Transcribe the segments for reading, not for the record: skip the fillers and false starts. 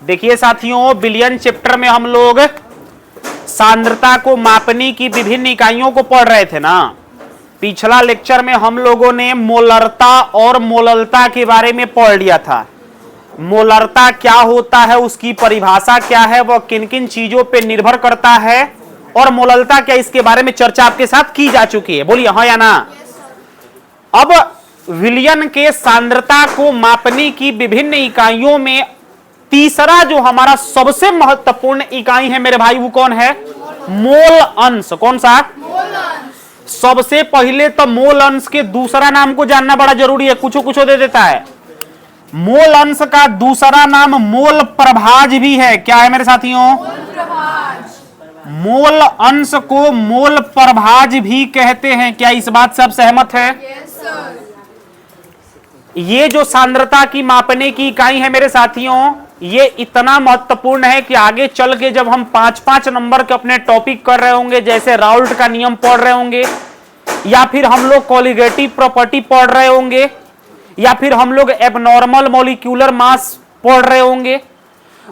देखिए साथियों, billion chapter में हम लोग सांद्रता को मापने की विभिन्न इकाइयों को पढ़ रहे थे ना। पिछला लेक्चर में हम लोगों ने मोलरता और मोललता के बारे में पढ़ लिया था। मोलरता क्या होता है, उसकी परिभाषा क्या है, वह किन किन चीजों पर निर्भर करता है, और मोललता क्या, इसके बारे में चर्चा आपके साथ की जा चुकी है। बोलिए हाँ या ना। अब विलयन के सांद्रता को मापने की विभिन्न इकाइयों में तीसरा जो हमारा सबसे महत्वपूर्ण इकाई है मेरे भाई, वो कौन है? मोल अंश। कौन सा? मोल अंश। सबसे पहले तो मोल अंश के दूसरा नाम को जानना बड़ा जरूरी है, कुछ कुछ दे देता है। मोल अंश का दूसरा नाम मोल प्रभाज भी है। क्या है मेरे साथियों? मोल अंश को मोल प्रभाज भी कहते हैं। क्या इस बात से आप सहमत हैं? ये जो सांद्रता की मापने की इकाई है मेरे साथियों, ये इतना महत्वपूर्ण है कि आगे चल के जब हम 5-5 नंबर के अपने टॉपिक कर रहे होंगे, जैसे राउल्ट का नियम पढ़ रहे होंगे, या फिर हम लोग कोलिगेटिव प्रॉपर्टी पढ़ रहे होंगे, या फिर हम लोग एबनॉर्मल मॉलिक्यूलर मास पढ़ रहे होंगे,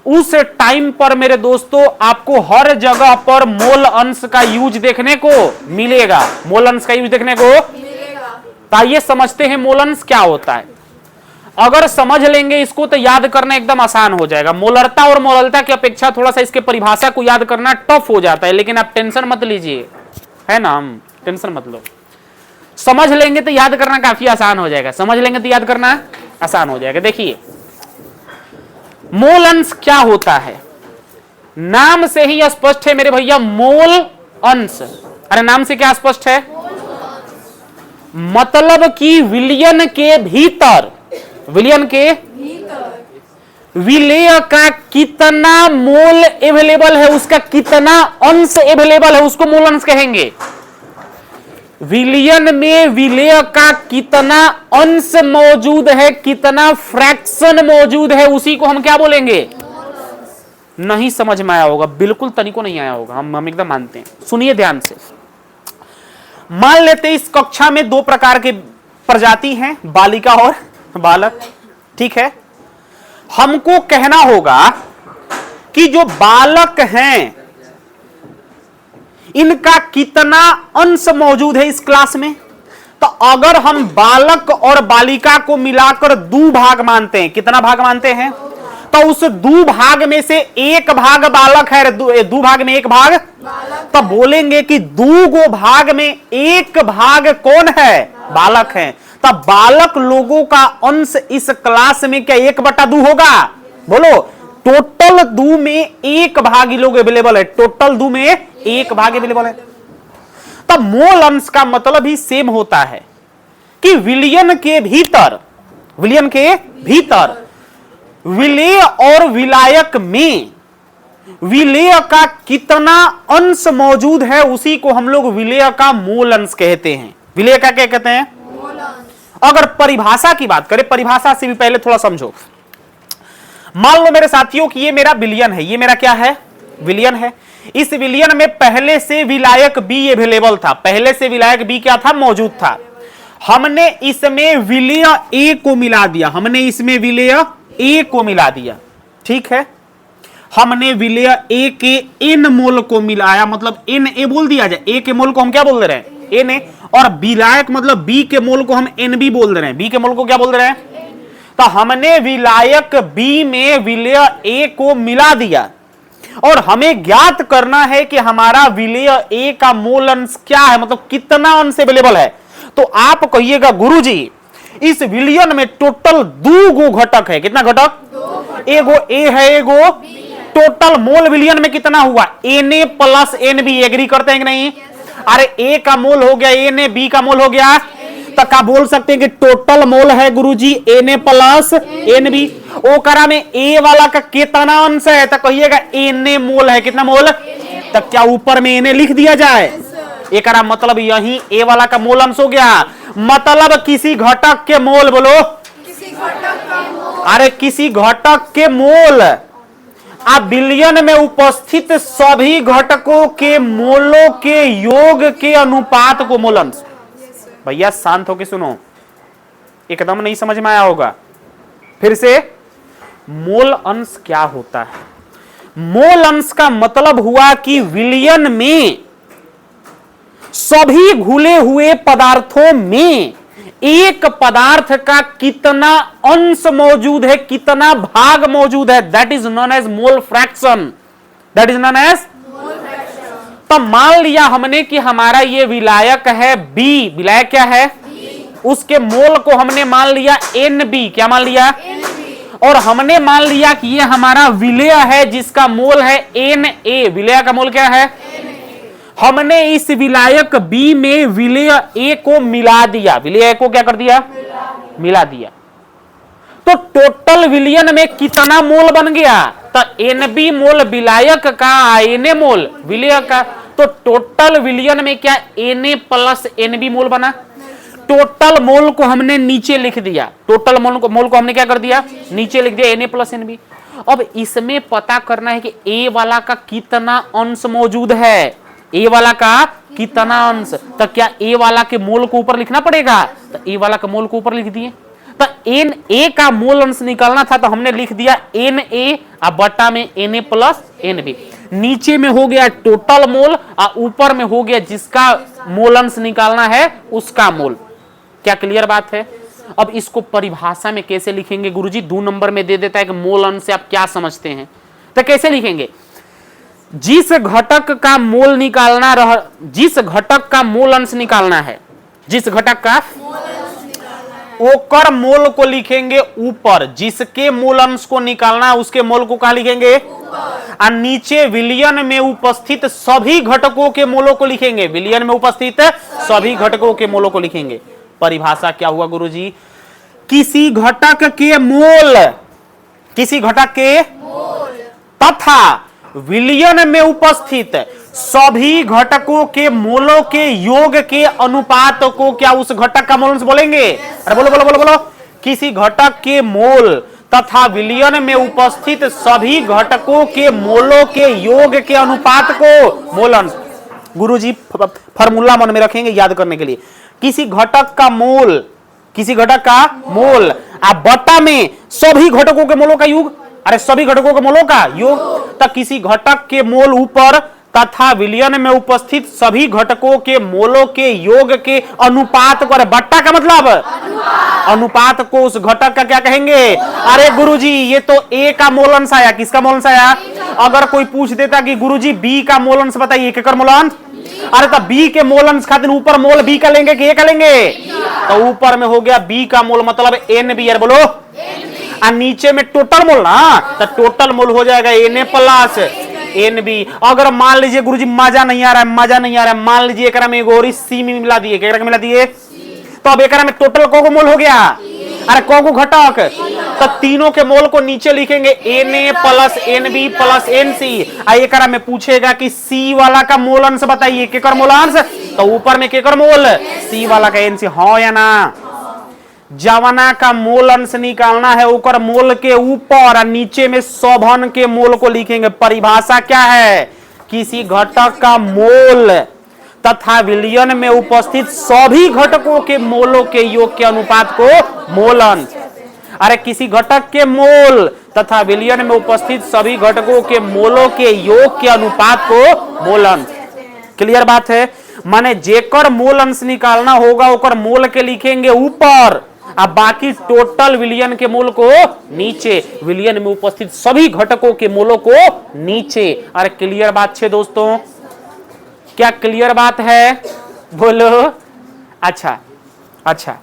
उस टाइम पर मेरे दोस्तों आपको हर जगह पर मोल अंश का यूज देखने को मिलेगा। मोल अंश का यूज देखने को मिलेगा। तो आइए समझते हैं मोल अंश क्या होता है। अगर समझ लेंगे इसको तो याद करना एकदम आसान हो जाएगा। मोलरता और मोललता की अपेक्षा थोड़ा सा इसके परिभाषा को याद करना टफ हो जाता है, लेकिन आप टेंशन मत लीजिए, है ना, हम टेंशन मत लो। समझ लेंगे तो याद करना काफी आसान हो जाएगा। समझ लेंगे तो याद करना आसान हो जाएगा। देखिए मोल अंश क्या होता है, नाम से ही स्पष्ट है मेरे भैया, मोल अंश। अरे नाम से क्या स्पष्ट है? मतलब कि विलयन के भीतर, विलयन के विलेय का कितना मोल अवेलेबल है, उसका कितना अंश अवेलेबल है, उसको मोल अंश कहेंगे। विलयन में विलेय का कितना अंश मौजूद है, कितना फ्रैक्शन मौजूद है, उसी को हम क्या बोलेंगे? नहीं समझ में आया होगा, बिल्कुल तनिको नहीं आया होगा, हम एकदम मानते हैं। सुनिए ध्यान से। मान लेते इस कक्षा में दो प्रकार के प्रजाति हैं, बालिका और बालक। ठीक है, हमको कहना होगा कि जो बालक हैं इनका कितना अंश मौजूद है इस क्लास में। तो अगर हम बालक और बालिका को मिलाकर 2 भाग मानते हैं, कितना भाग मानते हैं? तो उस 2 भाग में से 1 भाग बालक है, 2 भाग में 1 भाग, तो बोलेंगे कि 2 भाग में 1 भाग कौन है? बालक है। तब बालक लोगों का अंश इस क्लास में क्या 1/2 होगा? बोलो, टोटल 2 में 1 भाग लोग अवेलेबल है, टोटल 2 में 1 भाग अवेलेबल है। तब मोल अंश का मतलब ही सेम होता है कि विलयन के भीतर, विलयन के भीतर विलेय और विलायक में विलेय का कितना अंश मौजूद है, उसी को हम लोग विलेय का मोल अंश कहते हैं। विलेय का क्या कहते हैं? अगर परिभाषा की बात करें, परिभाषा से भी पहले थोड़ा समझो। मान लो मेरे साथियों कि ये मेरा विलयन है, ये मेरा क्या है? विलयन है। इस विलयन में पहले से विलायक बी अवेलेबल था, पहले से विलायक बी क्या था? मौजूद था। हमने इसमें विलेय ए को मिला दिया, हमने इसमें विलेय ए को मिला दिया। ठीक है, हमने विलेय ए के एन मोल को मिलाया, मतलब एन ए बोल दिया जाए, ए के मोल को हम क्या बोल दे रहे हैं? N A. और विलायक मतलब बी के मोल को हम एन बी बोल दे रहे हैं, बी के मोल को क्या बोल दे रहे हैं? तो हमने विलायक बी में विलेय ए को मिला दिया, और हमें ज्ञात करना है कि हमारा विलेय ए का मोल अंश क्या है, मतलब कितना अंश अवेलेबल है। तो आप कहिएगा गुरुजी इस विलयन में टोटल 2 घटक है। कितना घटक? एगो ए है, एगो टोटल मोल विलयन में कितना हुआ? N A plus N B. Agree करते हैं कि नहीं? अरे ए का मोल हो गया एन ए, बी का मोल हो गया, तो क्या बोल सकते हैं कि टोटल मोल है गुरुजी N A plus N B. ओ करा में ए वाला का कितना अंश है? तो कहिएगा एन ए मोल है। कितना मोल? तो क्या ऊपर में एन ए लिख दिया जाए? एक मतलब यही ए वाला का मोल अंश हो गया। मतलब किसी घटक के मोल, बोलो किसी घटक का मोल। अरे किसी घटक के मोल, आप विलयन में उपस्थित सभी घटकों के मोलों के योग के अनुपात को मोल अंश। भैया शांत होके सुनो, एकदम नहीं समझ में आया होगा। फिर से, मोल अंश क्या होता है? मोल अंश का मतलब हुआ कि विलयन में सभी घुले हुए पदार्थों में एक पदार्थ का कितना अंश मौजूद है, कितना भाग मौजूद है, that is known as mole fraction. That is known as. तो मान लिया हमने कि हमारा ये विलायक है बी, विलायक क्या है? उसके मोल को हमने मान लिया NB, क्या मान लिया? और हमने मान लिया कि ये हमारा विलेय है जिसका मोल है Na। विलेय का मोल क्या है? हमने इस विलायक B में विलेय A को मिला दिया, विलेय A को क्या कर दिया? मिला दिया। तो टोटल विलयन में कितना मोल बन गया? तो NB मोल विलायक का, Na मोल विलेय का। तो टोटल विलयन में क्या Na प्लस NB मोल बना। टोटल मोल को हमने नीचे लिख दिया, टोटल मोल को हमने क्या कर दिया? नीचे लिख दिया Na प्लस NB। अब इसमें पता करना है कि A वाला का कितना अंश मौजूद है, A वाला का कितना अंश। तो क्या A वाला के मोल को ऊपर लिखना पड़ेगा? तो A वाला का मोल को ऊपर लिख दिए। तो Na का मोल अंश निकालना था तो हमने लिख दिया Na और बटा में Na प्लस NB। नीचे में हो गया टोटल मोल और ऊपर में हो गया जिसका मोल अंश निकालना है उसका मोल। क्या क्लियर बात है? अब इसको परिभाषा में कैसे लिखेंगे गुरुजी? 2 नंबर में दे देता है कि मोल अंश से आप क्या समझते हैं। तो कैसे लिखेंगे? जिस घटक का मोल निकालना जिस घटक का मोल अंश निकालना है, जिस घटक का ओकर मोल को लिखेंगे ऊपर, जिसके मोल अंश को निकालना है उसके मोल को कहां लिखेंगे? और नीचे विलयन में उपस्थित सभी घटकों के मोलों को लिखेंगे, विलयन में उपस्थित सभी घटकों के मोलों को लिखेंगे। परिभाषा क्या हुआ गुरुजी? किसी घटक के मोल, किसी घटक के तथा विलयन में उपस्थित सभी घटकों के मोलों के योग के अनुपात को क्या उस घटक का मोल अंश बोलेंगे? अरे बोलो बोलो बोलो बोलो। किसी घटक के मोल तथा विलयन में उपस्थित सभी घटकों के मोलों के योग के अनुपात को मोल अंश। गुरुजी फॉर्मूला मन में रखेंगे याद करने के लिए। किसी घटक का मोल, किसी घटक का मोल आ बटा में सभी घटकों के मोलों का योग, अरे सभी घटकों के मोलों का योग। तो किसी घटक के मोल ऊपर तथा विलयन में उपस्थित सभी घटकों के मोलों के योग के अनुपात को, अरे बट्टा का मतलब अनुपात को उस घटक का क्या कहेंगे? अरे गुरुजी ये तो A का मोल अंश आया, किसका मोल अंश आया? अगर कोई पूछ देता कि गुरुजी B का मोल अंश बताइए, केकर मोल अंश? अरे तो B के मोल अंश खातिर ऊपर मोल B का लेंगे कि A का लेंगे? तो ऊपर में हो गया B का मोल मतलब NB, यार बोलो। और नीचे में टोटल मोल ना, तो टोटल मोल हो जाएगा Na प्लस NB। अगर मान लीजिए गुरुजी मजा नहीं आ रहा है, मजा नहीं आ रहा है, मान लीजिए एकरा में एगो और C में मिला दिए, केकरा मिला दिए, तो अब एकरा में टोटल को मोल हो गया? अरे को घटक, तो तीनों के मोल को नीचे लिखेंगे Na plus NB plus NC। एकरा में पूछेगा कि C वाला का मोल अंश बताइए, केकर मोल अंश? तो ऊपर में केकर मोल? C वाला का NC। हाँ या ना? जवना का मोल अंश निकालना है ओकर मोल के ऊपर और नीचे में सभन के मोल को लिखेंगे। परिभाषा क्या है? किसी घटक का मोल तथा विलयन में उपस्थित सभी घटकों के मोलों के योग के अनुपात को मोल अंश। अरे किसी घटक के मोल तथा विलयन में उपस्थित सभी घटकों के मोलों के योग के अनुपात को मोल अंश। क्लियर बात है? माने जेकर मोल अंश निकालना होगा ओकर मोल के लिखेंगे ऊपर, अब बाकी टोटल विलयन के मोल को नीचे, विलयन में उपस्थित सभी घटकों के मोलों को नीचे। अरे क्लियर बात है दोस्तों? क्या क्लियर बात है? बोलो। अच्छा अच्छा,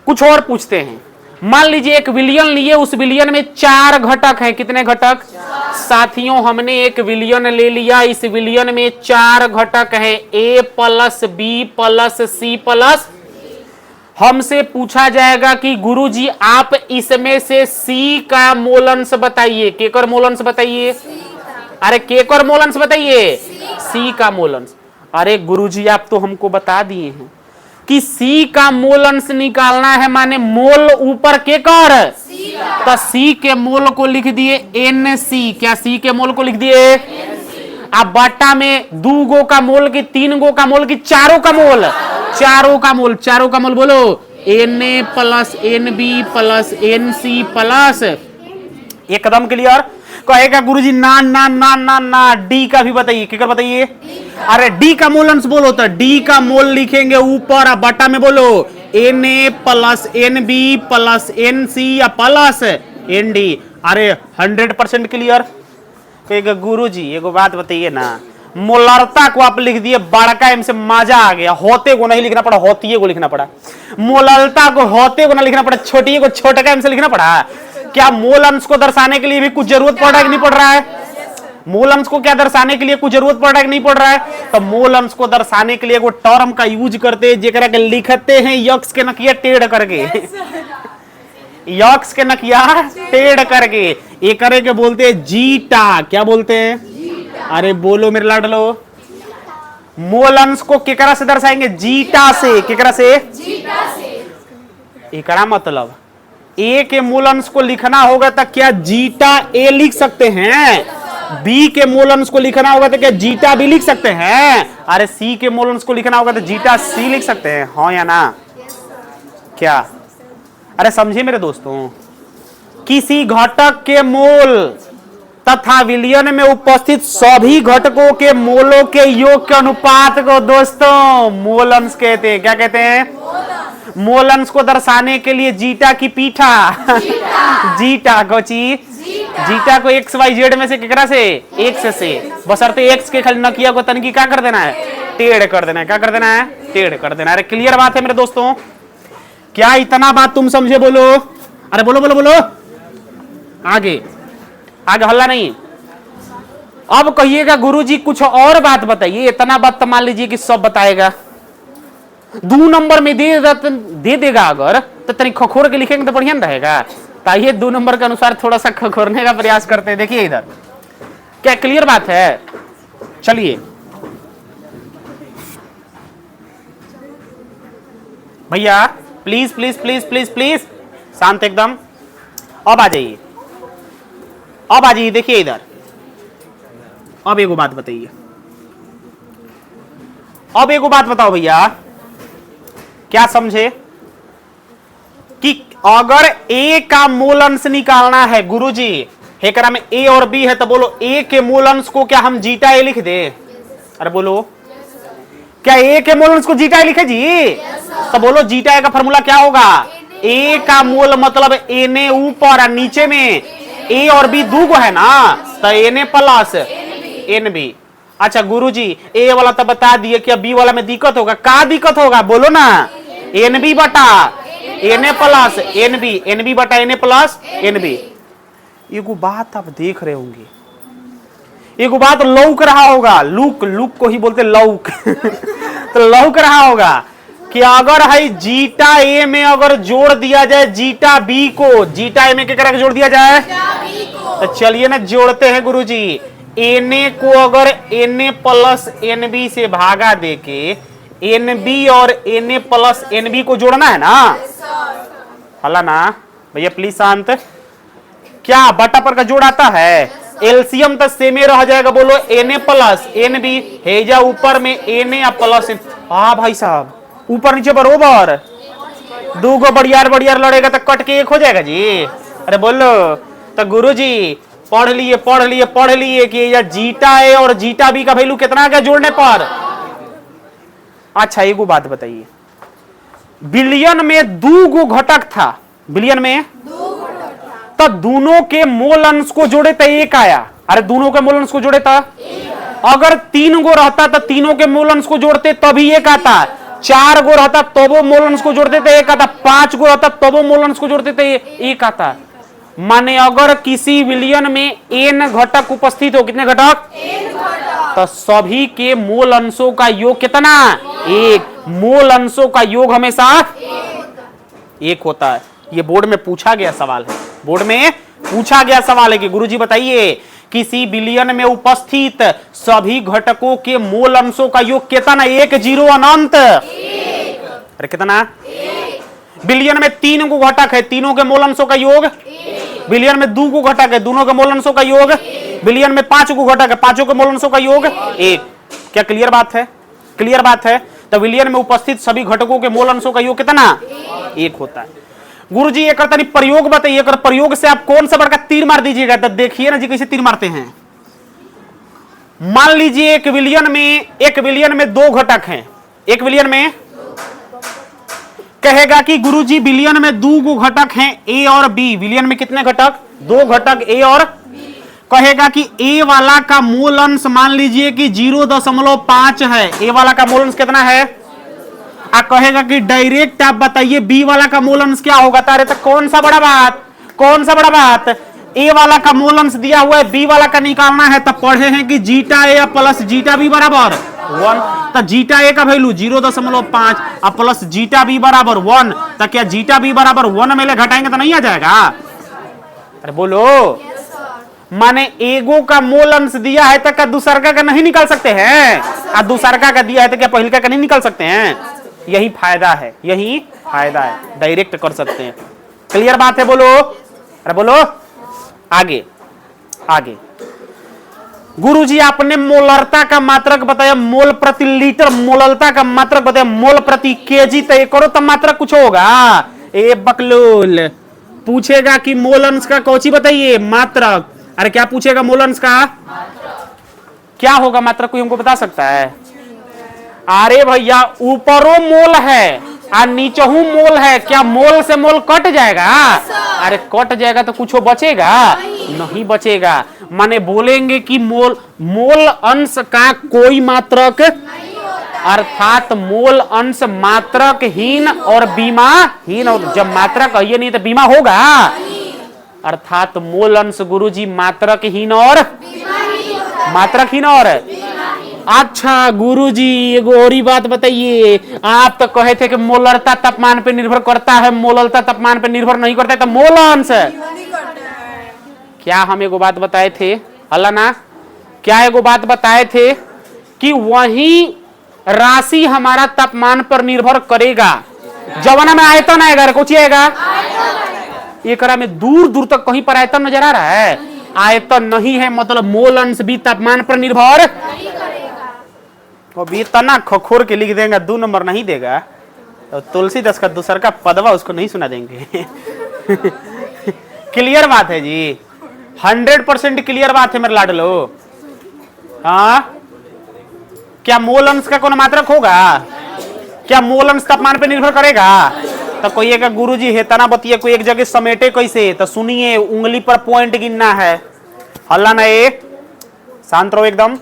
कुछ और पूछते हैं। मान लीजिए एक विलयन लिए, उस विलयन में 4 घटक हैं। कितने घटक? साथियों हमने एक विलयन ले लिया, इस विलयन में 4 घटक हैं, A plus B plus C plus. हमसे पूछा जाएगा कि गुरुजी आप इसमें से C का मोल अंश बताइए, केकर मोल अंश बताइए? अरे केकर मोल अंश बताइए? C का मोल अंश। अरे गुरुजी आप तो हमको बता दिए हैं कि C का मोल अंश निकालना है, माने मोल ऊपर केकर? तो C के मोल को लिख दिए NC। क्या C के मोल को लिख दिए? अब बटा में 2 गो का मोल की, 3 गो का मोल की, 4 का मोल, चारों का मोल, चारों का मोल बोलो Na plus Nb plus Nc plus, एकदम क्लियर। कहेगा गुरुजी ना ना ना ना ना, डी का भी बताइए, क्या बताइए? अरे डी का मोल अंश बोलो, तो डी का मोल लिखेंगे ऊपर, बटा में बोलो Na plus Nb plus Nc या प्लस Nd। अरे 100% क्लियर। कहेगा गुरुजी एगो बात बताइए ना, मोलरता को आप लिख दिए बड़का एम से मजा आ गया, होते को नहीं लिखना पड़ा, होती को लिखना पड़ा। मोलरता को होते को ना लिखना पड़ा, छोटी को छोटा एम से लिखना पड़ा। क्या मोल अंश को दर्शाने के लिए भी कुछ जरूरत पड़ रहा है कि नहीं पड़ रहा है? मोल अंश को क्या दर्शाने के लिए कुछ जरूरत पड़ रहा है कि नहीं पड़ रहा है? तो मोल अंश को दर्शाने के लिए वो टर्म का यूज करते हैं जेकरा के लिखते हैं यक्स के नकिया टेढ़ करके, यक्स के नकिया टेढ़ करके, ये करे के बोलते हैं जीटा। क्या बोलते हैं? अरे बोलो मेरे लाडलो, मोल अंश को केकरा से दर्शाएंगे? जीटा से। केकरा से? जीटा से। एकरा मतलब ए के मूल अंश को लिखना होगा तो क्या जीटा ए लिख सकते हैं? बी के मूल अंश को लिखना होगा तो क्या जीटा बी लिख सकते हैं? अरे सी के मूल अंश को लिखना होगा तो जीटा सी लिख सकते हैं, हाँ या ना? क्या? अरे समझे मेरे दोस्तों, किसी घटक के मोल तथा विलयन में उपस्थित सभी घटकों के मोलों के योग के अनुपात को दोस्तों मोल अंश कहते हैं। क्या कहते हैं? मोल अंश को दर्शाने के लिए जीटा की पीठा, जीटा कोची, जीटा को एक्स वाई जेड में से केकरा से? एक्स से, बशर्ते एक्स के खाली नकिया को तनकी क्या कर देना है? टेढ़ कर देना है। क्या कर देना है? टेढ़ कर देना है। अरे क्लियर बात है मेरे दोस्तों, क्या इतना बात तुम समझे? बोलो, अरे बोलो बोलो बोलो, आगे आगे हल्ला नहीं। अब कहिएगा गुरुजी कुछ और बात बताइए, इतना बात तो मान लीजिए कि सब बताएगा, 2 नंबर में दे देगा अगर तो तनी खखोर के लिखेंगे तो बढ़िया रहेगा। ताइए 2 नंबर के अनुसार थोड़ा सा खखोरने का प्रयास करते हैं। देखिए इधर, क्या क्लियर बात है? चलिए भैया please please please please please शांत एकदम। अब आ जाइए, अब आ जाइए। देखिए इधर, अब एगो बात बताइए, अब एगो बात बताओ भैया, क्या समझे कि अगर ए का मूल अंश निकालना है गुरुजी, एकरा में ए और बी है, तो बोलो ए के मूल अंश को क्या हम जीटा ए लिख दे? अरे बोलो, क्या ए के मूल अंश को जीटा ए लिखे जी? तो बोलो जीटा ए का फॉर्मूला क्या होगा? ए का मूल मतलब एन ऊपर और नीचे में ए और बी दो को है ना, तो एन प्लस एन बी। अच्छा गुरुजी ए वाला तो बता दिए, क्या बी वाला में दिक्कत होगा? का दिक्कत होगा बोलो ना? एन बी बटा एन प्लस एन बी बटा एन प्लस एन बी। एगो बात आप देख रहे होंगे, एगो बात लौक रहा होगा, लुक लुक को ही बोलते लौक तो लौक रहा होगा कि अगर है जीटा ए में अगर जोड़ दिया जाए जीटा बी को, जीटा ए में क्या करके जोड़ दिया जाए? तो चलिए ना जोड़ते हैं गुरुजी। एन को अगर एन प्लस एन बी से भागा देके एन बी और एन प्लस एन बी को जोड़ना है ना, हला ना भैया प्लीज शांत। क्या बटा पर का जोड़ आता है? एलसीएम तो सेमे रह जाएगा, बोलो एन प्लस एन बी हेजा ऊपर में एन या प्लस एन। हाँ भाई साहब, ऊपर नीचे बरोबर, दो गो बढ़ियार बढ़ियार लड़ेगा तो कट के एक हो जाएगा जी। अरे बोलो तो गुरुजी पढ़ लिए पढ़ लिए पढ़ लिए कि या जीटा ए और जीटा बी का वैल्यू कितना आ गया जोड़ने पर। अच्छा एगो बात बताइए, बिलियन में 2 गो घटक था, बिलियन में तो दोनों के मोल अंश को जोड़े तो 1 आया। अरे दोनों के मोल अंश को जोड़े तो, अगर 3 गो रहता तो तीनों के मोल अंश को जोड़ते तभी 1 आता, 4 गो रहता तो वो मोल अंश को जोड़ते तो 1 आता, 5 गो रहता तो वो मोल अंश को जोड़ते तो 1 आता। माने अगर किसी विलयन में n घटक उपस्थित हो, कितने घटक? तो सभी के मोल अंशों का योग कितना? 1। मोल अंशों का योग हमेशा 1 होता है। ये बोर्ड में पूछा गया सवाल है, बोर्ड में पूछा गया सवाल है कि गुरुजी बताइए किसी विलयन में उपस्थित सभी घटकों के मोल अंशों का योग कितना? 1 0 अनंत। अरे कितना? विलयन में 3 गो घटक है, तीनों के मोल अंशों का योग। विलयन में 2 गो घटक है, दोनों के मोल अंशों का योग। विलयन में 5 गो घटक है, पांचों के मोल अंशों का योग 1। क्या क्लियर बात है? क्लियर बात है। तो विलयन में उपस्थित सभी घटकों के मोल अंशों का योग कितना? 1 होता है। गुरुजी एक तनी प्रयोग बताइए, अगर प्रयोग से आप कौन सा बड़ा तीर मार दीजिएगा तो देखिए ना जी कैसे तीर मारते हैं। मान लीजिए एक विलियन में 2 घटक हैं। एक विलियन में कहेगा कि गुरुजी विलियन में 2 घटक हैं ए और बी। विलियन में कितने घटक? 2 घटक ए और कहेगा कि ए वाला का मूल अंश मान लीजिए कि 0.5 है। ए वाला का मूल अंश कितना है? कहेगा कि डायरेक्ट आप बताइए बी वाला का मूल अंश क्या होगा। तारे तो कौन सा बड़ा बात, ए वाला का मूल अंश दिया हुआ है, बी वाला का निकालना है। तब पढ़े हैं कि जीटा ए प्लस जीटा बी बराबर 1। तो जीटा ए का वैल्यू 0.5 और प्लस जीटा बी बराबर 1। तो क्या जीटा बी बराबर 1 में ले घटाएंगे तो नहीं आ जाएगा? अरे बोलो। माने एगो का मूल अंश दिया है तो क्या दूसरका का नहीं निकाल सकते हैं? और दूसरका का दिया है तो क्या पहिलका का नहीं निकाल सकते हैं? यही फायदा है, डायरेक्ट कर सकते हैं। क्लियर बात है? बोलो। अरे बोलो। आगे गुरुजी आपने मोलरता का मात्रक बताया, मोल प्रति लीटर, मोलरता का मात्रक बताया, मोल प्रति केजी। तय करो तब मात्रक कुछ होगा। ए बकलोल पूछेगा कि मोल अंश का कौची बताइए? मात्रक। अरे क्या पूछेगा? मोल अंश का क्या होगा मात्रक? कोई हमको बता सकता है? अरे भैया ऊपरों मोल है और नीचहू मोल है, क्या मोल से मोल कट जाएगा? अरे कट जाएगा तो कुछ बचेगा? नहीं बचेगा। माने बोलेंगे कि मोल अंश का कोई मात्रक, अर्थात मोल अंश मात्रक हीन और बीमा हीन। और जब मात्रक ये नहीं तो बीमा होगा, अर्थात मोल अंश गुरुजी मात्रक हीन और अच्छा गुरुजी एगो और ही बात बताइए। आप तो कहे थे कि मोलरता तापमान पे निर्भर करता है, मोलरता तापमान पे निर्भर नहीं करता है, तो मोल अंश क्या हम एगो बात बताए थे? अल्लाह ना, क्या एगो बात बताए थे कि वही राशि हमारा तापमान पर निर्भर करेगा। जवाना में आयतन आएगा, कुछ आएगा एक में दूर तक कहीं पर आयतन नजर आ रहा है? आयतन नहीं है, मतलब मोल अंश भी तापमान पर निर्भर भी तना खोर के लिख देंगे, 2 नंबर नहीं देगा। तो तुलसीदास का दूसर का पदवा उसको नहीं सुना देंगे। क्लियर बात है जी, 100% क्लियर बात है मेरे लाडलो। हाँ, क्या मोल अंश का कौन मात्रक होगा? क्या मोल अंश तापमान पे निर्भर करेगा? तो कोई एक गुरुजी है तना बतिया कोई एक जगह समेटे कैसे? तो सुनिए, उंगली पर पॉइंट गिनना है। हल्ला ना, एक शांत रहो एकदम।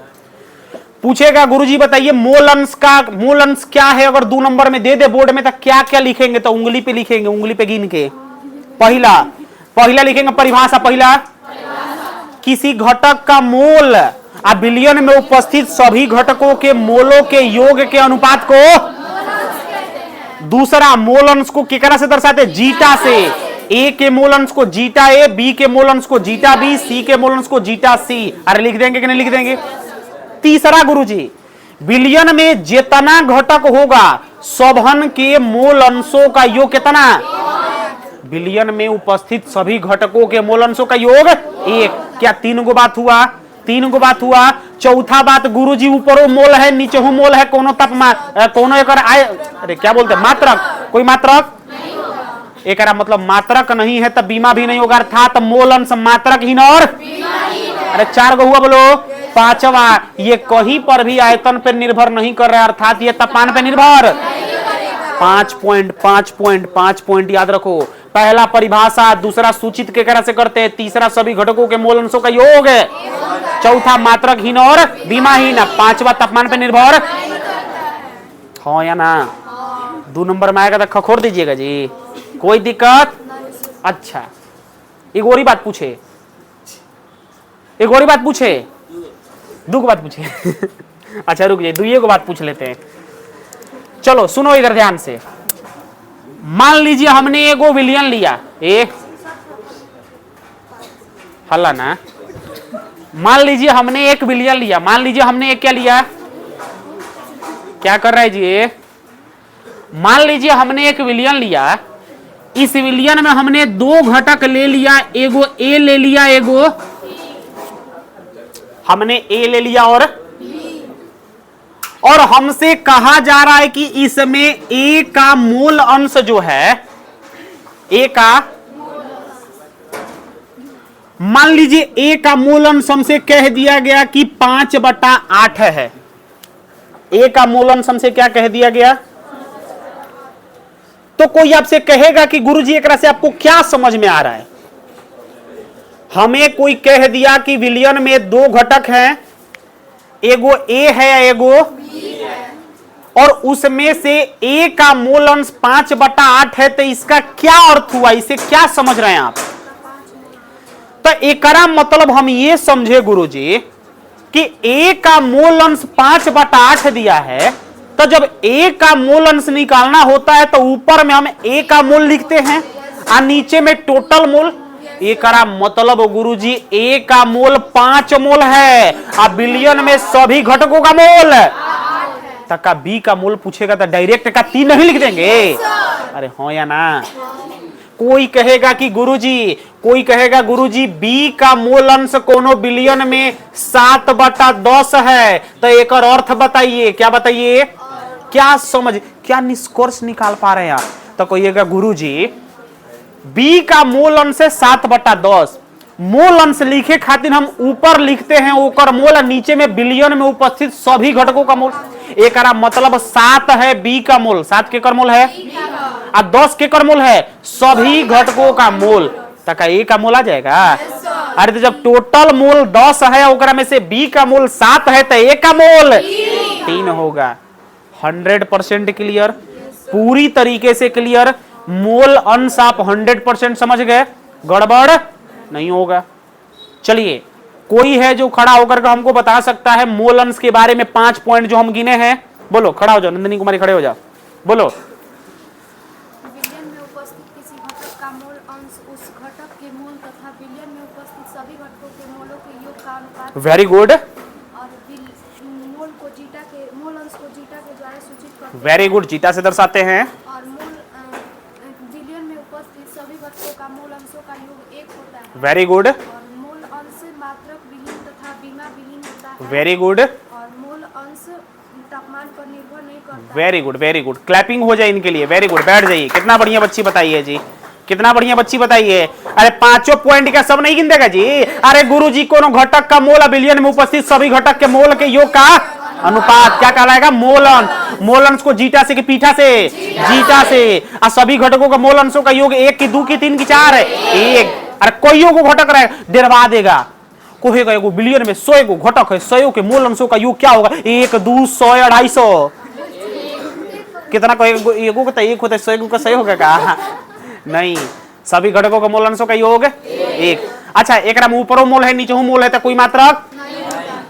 पूछेगा गुरुजी बताइए मोल अंश क्या है? अगर 2 नंबर में दे दे बोर्ड में तो क्या क्या लिखेंगे? तो उंगली पे लिखेंगे, उंगली पे गिन के। पहला लिखेंगे परिभाषा। पहला किसी घटक का मोल बिलियन में उपस्थित सभी घटकों के मोलों के योग के अनुपात को। दूसरा मोल अंश को केकरा से दर्शाते? जीटा से। ए के मोल अंश को जीटा ए, बी के मोल अंश को जीटा बी, सी के मोल अंश को जीटा सी। अरे लिख देंगे कि नहीं लिख देंगे? तीसरा गुरुजी, बिलियन में जितना घटक होगा सबहन के मोल अंशों का योग कितना? बिलियन में उपस्थित सभी घटकों के मोल अंशों का योग 1। क्या 3 गो बात हुआ? चौथा बात गुरुजी ऊपरों मोल है, नीचेहू मोल है, कोनो तापमान कोनो एक अरे क्या बोलते हैं? मात्रक। कोई मात्रक एक मतलब मात्रक नहीं है तब बीमा भी नहीं होगा, अर्थात मोल अंश मात्रक हीन और अरे 4 गो हुआ। बोलो। 5वां, ये कहीं पर भी आयतन पर निर्भर नहीं कर रहा है, अर्थात ये तापमान पर निर्भर। 5 पॉइंट याद रखो। पहला परिभाषा, दूसरा सूचित के तरह से करते हैं, तीसरा सभी घटकों के मोल अंशों का योग है, चौथा मात्रक हीन और बीमाहीन, 5वां तापमान पर निर्भर। हाँ या ना? 2 नंबर में आएगा तो खखोर दीजिएगा जी, कोई दिक्कत? अच्छा एक और ही बात पूछे, 2 बात पूछे। अच्छा रुक जाइए, 2 को बात पूछ लेते हैं। चलो सुनो इधर ध्यान से। मान लीजिए हमने एगो विलियन लिया, हल्ला ना। मान लीजिए हमने 1 बिलियन लिया। मान लीजिए हमने एक क्या लिया? क्या कर रहा है जी? मान लीजिए हमने 1 विलियन लिया। इस विलियन में हमने 2 घटक ले लिया, एगो ए ले लिया, एगो हमने ए ले लिया और हमसे कहा जा रहा है कि इसमें ए का मूल अंश जो है, ए का, मान लीजिए ए का मोल अंश हमसे कह दिया गया कि 5/8 है। ए का मोल अंश हमसे क्या कह दिया गया? तो कोई आपसे कहेगा कि गुरुजी एक से आपको क्या समझ में आ रहा है? हमें कोई कह दिया कि विलयन में 2 घटक हैं, एगो ए है एगो बी है, और उसमें से ए का मोल अंश 5/8 है, तो इसका क्या अर्थ हुआ? इसे क्या समझ रहे हैं आप? तो एकरा मतलब हम ये समझे गुरुजी कि ए का मोल अंश 5/8 दिया है, तो जब ए का मोल अंश निकालना होता है तो ऊपर में हम ए का मोल लिखते हैं और नीचे में टोटल मोल। एकरा मतलब गुरुजी ए का मोल 5 मोल है और विलयन में सभी घटकों का मोल तक बी का मोल पूछेगा तो डायरेक्ट का 3 नहीं लिख देंगे? अरे हाँ या ना? कोई कहेगा कि गुरुजी बी का मोल अंश कोनो विलयन में 7/10 है, तो एक और अर्थ बताइए। क्या बताइए? क्या समझ, क्या निष्कर्ष निकाल पा रहे हैं आप? तो कहिएगा गुरुजी बी का मोल अंश है 7/10। मोल अंश लिखे खातिर हम ऊपर लिखते हैं ओकर मोल, नीचे में विलयन में उपस्थित सभी घटकों का मोल। एक मतलब 7 है बी का मोल, 7 केकर मोल है और 10 केकर मोल है सभी घटकों का मोल, तक ए का मोल आ जाएगा। अरे तो जब टोटल मोल 10 है ओकरा में से बी का मोल 7 है तो ए का मोल 3 होगा। 100% क्लियर, पूरी तरीके से क्लियर। मोल अंश आप 100% समझ गए, गड़बड़ नहीं होगा। चलिए, कोई है जो खड़ा होकर के हमको बता सकता है मोल अंश के बारे में 5 पॉइंट जो हम गिने हैं? बोलो, खड़ा हो जाओ, नंदिनी कुमारी खड़े हो जाओ, बोलो। विलयन में उपस्थित किसी घटक का मोल अंश उस घटक के मोल तथा विलयन में उपस्थित सभी घटकों के मोलों के योग का अनुपात। Very good. और मोल अंश को जीटा के द्वारा सूचित करते हैं। वेरी गुड, जीटा से दर्शाते हैं। और विलयन में उपस्थित सभी घटकों का मूल अंशों का योग 1 होता है। Very good. और मूल अंश मात्रक विलीन तथा बीमा विलीन होता है। Very good. और मूल अंश तापमान पर निर्भर नहीं करता। Very good, very good. Clapping हो जाए इनके लिए। वेरी गुड, बैठ जाइए। कितना बढ़िया बच्ची बताइए जी, कितना बढ़िया बच्ची बताइए। अरे 5 पॉइंट का सब नहीं गिन देगा जी। अरे गुरुजी कोनो घटक का मोल विलयन में उपस्थित सभी घटक के मोल के योग का अनुपात क्या कहलाएगा? मोलन। मोलंश को जीटा से कि पीठा से? जीटा से। और सभी घटकों का मोल अंशों का योग 1 की 2 की 3 की 4 है 1। अरे कोई को घटक रहेगा डरवा देगा, कोहेगा एगो विलयन में 100 को घटक है, 100 के मोल अंशों का योग क्या होगा? 1 2 100 250। कितना कहेगा? एगो का 1 होता है, 100 का 100 होगा का? नहीं, सभी घटकों का मोल अंशों का योग 1। अच्छा, एक ऊपरो मोल है नीचे मोल है तो कोई मात्रक?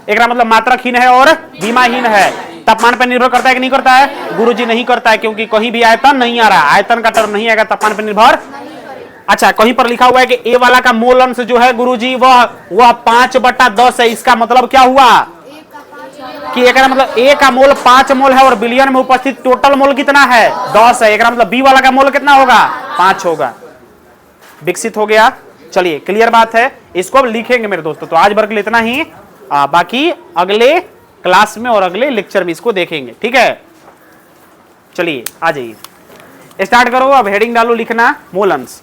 एक मतलब मात्रकहीन है और बीमाहीन है। तापमान पर निर्भर करता है कि नहीं करता है? गुरुजी नहीं करता है, क्योंकि कहीं भी आयतन नहीं आ रहा, आयतन का टर्म नहीं आएगा, तापमान पर निर्भर। अच्छा, कहीं पर लिखा हुआ है कि ए वाला का मोल अंश जो है गुरुजी वह 5/10 है। इसका मतलब क्या हुआ कि एक मतलब ए का मोल 5 मोल है और विलयन में उपस्थित टोटल मोल कितना है? 10 है। एक मतलब बी वाला का मोल कितना होगा? 5 होगा। विकसित हो गया। चलिए, क्लियर बात है। इसको अब लिखेंगे मेरे दोस्तों। तो आज वर्ग में इतना ही, बाकी अगले क्लास में और अगले लेक्चर में इसको देखेंगे, ठीक है? चलिए, आ जाइए, स्टार्ट करो। अब हेडिंग डालो, लिखना मोल अंश।